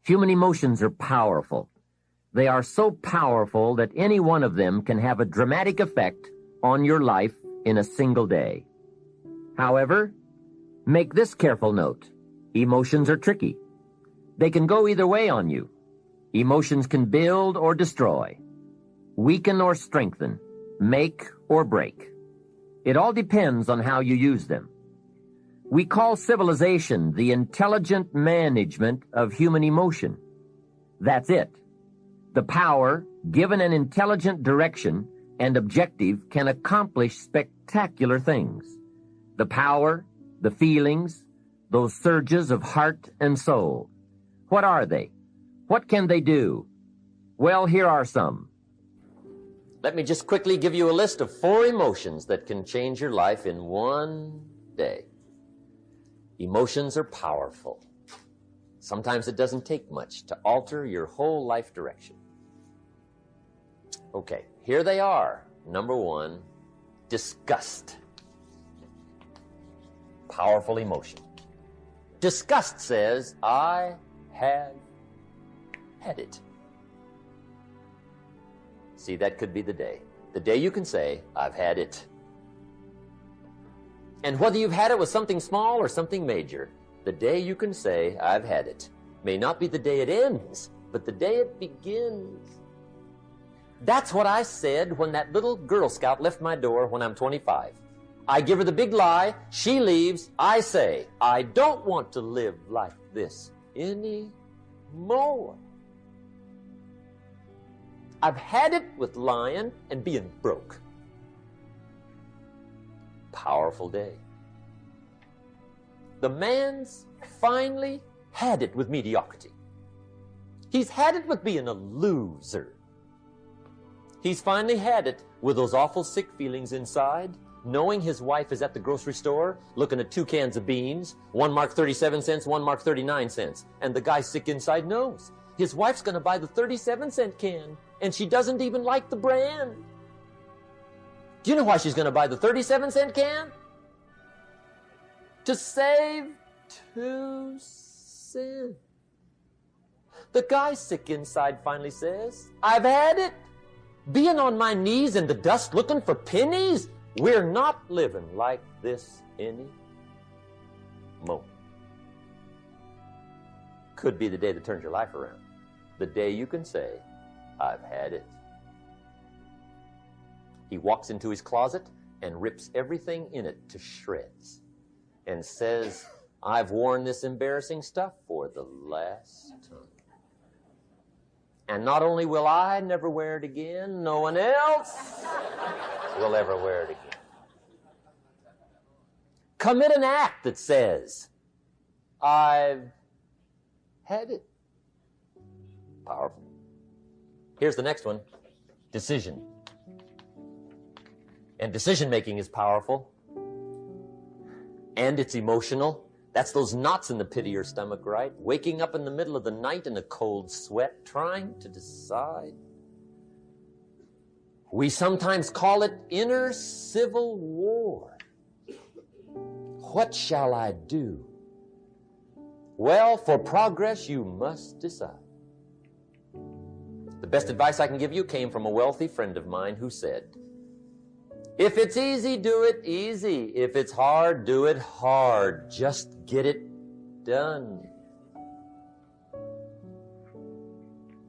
Human emotions are powerful. They are so powerful that any one of them can have a dramatic effect on your life in a single day. However, make this careful note. Emotions are tricky. They can go either way on you. Emotions can build or destroy, weaken or strengthen, make or break. It all depends on how you use them. We call civilization the intelligent management of human emotion. That's it. The power, given an intelligent direction and objective, can accomplish spectacular things. The power, the feelings, those surges of heart and soul. What are they? What can they do? Well, here are some. Let me just quickly give you a list of 4 emotions that can change your life in one day. Emotions are powerful. Sometimes it doesn't take much to alter your whole life direction. Okay, here they are. Number 1, disgust. Powerful emotion. Disgust says, I have had it. See, that could be the day. The day you can say, I've had it. And whether you've had it with something small or something major, the day you can say, I've had it, may not be the day it ends, but the day it begins. That's what I said when that little Girl Scout left my door when I'm 25. I give her the big lie, she leaves, I say, I don't want to live like this anymore. I've had it with lying and being broke. Powerful day. The man's finally had it with mediocrity. He's had it with being a loser. He's finally had it with those awful sick feelings inside, knowing his wife is at the grocery store looking at 2 cans of beans, one marked 37 cents, one marked 39 cents. And the guy sick inside knows his wife's going to buy the 37-cent can, and she doesn't even like the brand. Do you know why she's going to buy the 37-cent can? To save 2 cents. The guy sick inside finally says, I've had it. Being on my knees in the dust looking for pennies? We're not living like this anymore. Could be the day that turns your life around. The day you can say, I've had it. He walks into his closet and rips everything in it to shreds and says, I've worn this embarrassing stuff for the last time. And not only will I never wear it again, no one else will ever wear it again. Commit an act that says, I've had it. Powerful. Here's the next one, decision. And decision-making is powerful. And it's emotional. That's those knots in the pit of your stomach, right? Waking up in the middle of the night in a cold sweat, trying to decide. We sometimes call it inner civil war. What shall I do? Well, for progress, you must decide. The best advice I can give you came from a wealthy friend of mine who said, if it's easy, do it easy. If it's hard, do it hard. Just get it done.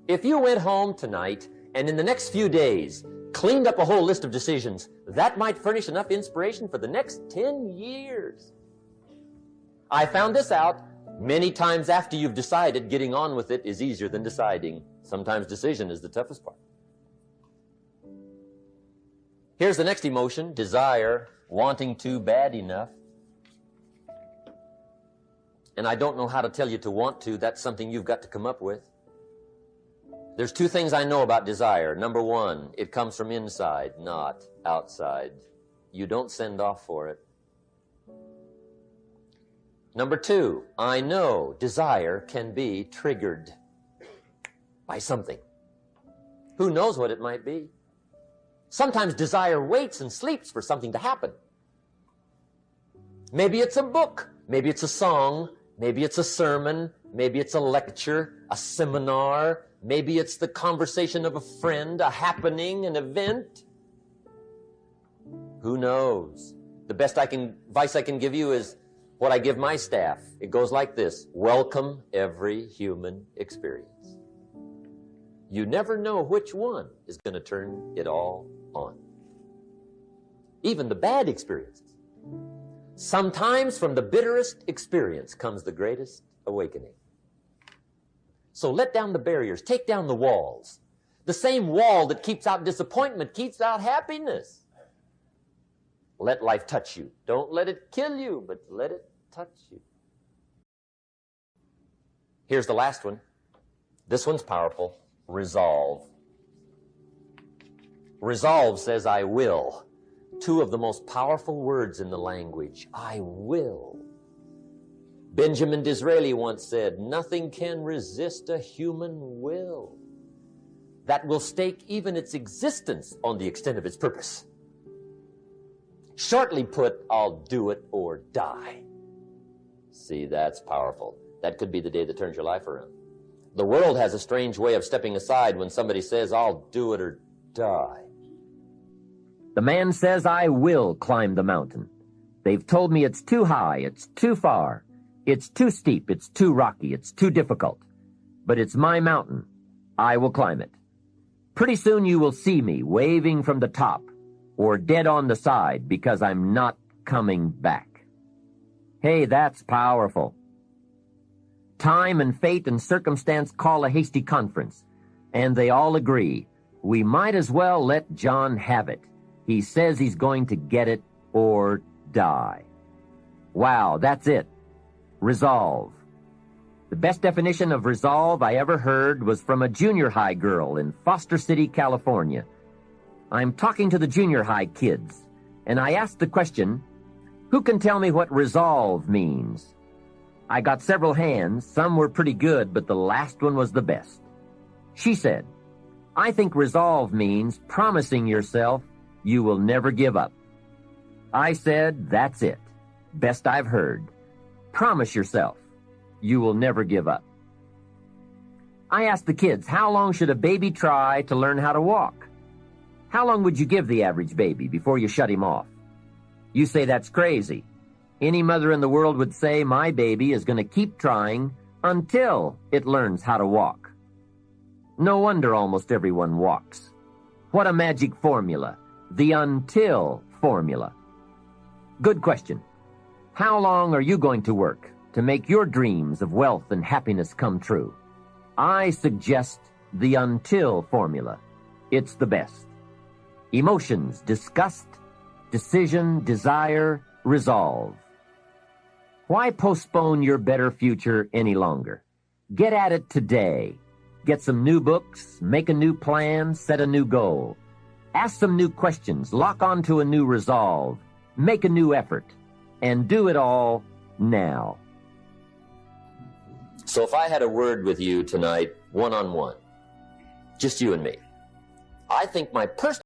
If you went home tonight and in the next few days cleaned up a whole list of decisions, that might furnish enough inspiration for the next 10 years. I found this out many times after you've decided. Getting on with it is easier than deciding. Sometimes decision is the toughest part. Here's the next emotion, desire, wanting to bad enough. And I don't know how to tell you to want to. That's something you've got to come up with. There's 2 things I know about desire. Number 1, it comes from inside, not outside. You don't send off for it. Number 2, I know desire can be triggered by something. Who knows what it might be? Sometimes desire waits and sleeps for something to happen. Maybe it's a book, maybe it's a song, maybe it's a sermon, Maybe it's a lecture, a seminar. Maybe it's the conversation of a friend, a happening, an event. Who knows? The best advice I can give you is what I give my staff. It goes like this: welcome every human experience. You never know which one is going to turn it all on. Even the bad experiences. Sometimes from the bitterest experience comes the greatest awakening. So let down the barriers, take down the walls. The same wall that keeps out disappointment keeps out happiness. Let life touch you. Don't let it kill you, but let it touch you. Here's the last one. This one's powerful. Resolve. Resolve says, I will. Two of the most powerful words in the language. I will. Benjamin Disraeli once said, nothing can resist a human will that will stake even its existence on the extent of its purpose. Shortly put, I'll do it or die. See, that's powerful. That could be the day that turns your life around. The world has a strange way of stepping aside when somebody says, I'll do it or die. The man says, I will climb the mountain. They've told me it's too high, it's too far, it's too steep, it's too rocky, it's too difficult. But it's my mountain. I will climb it. Pretty soon you will see me waving from the top or dead on the side because I'm not coming back. Hey, that's powerful. Time and fate and circumstance call a hasty conference, and they all agree. We might as well let John have it. He says he's going to get it or die. Wow, that's it. Resolve. The best definition of resolve I ever heard was from a junior high girl in Foster City, California. I'm talking to the junior high kids, and I asked the question, who can tell me what resolve means? I got several hands. Some were pretty good, but the last one was the best. She said, I think resolve means promising yourself you will never give up. I said, that's it. Best I've heard. Promise yourself you will never give up. I asked the kids, how long should a baby try to learn how to walk? How long would you give the average baby before you shut him off? You say that's crazy. Any mother in the world would say my baby is going to keep trying until it learns how to walk. No wonder almost everyone walks. What a magic formula. The until formula. Good question. How long are you going to work to make your dreams of wealth and happiness come true? I suggest the until formula. It's the best. Emotions, disgust, decision, desire, resolve. Why postpone your better future any longer? Get at it today. Get some new books, make a new plan, set a new goal. Ask some new questions, lock onto a new resolve, make a new effort, and do it all now. So if I had a word with you tonight, one-on-one, just you and me, I think my personal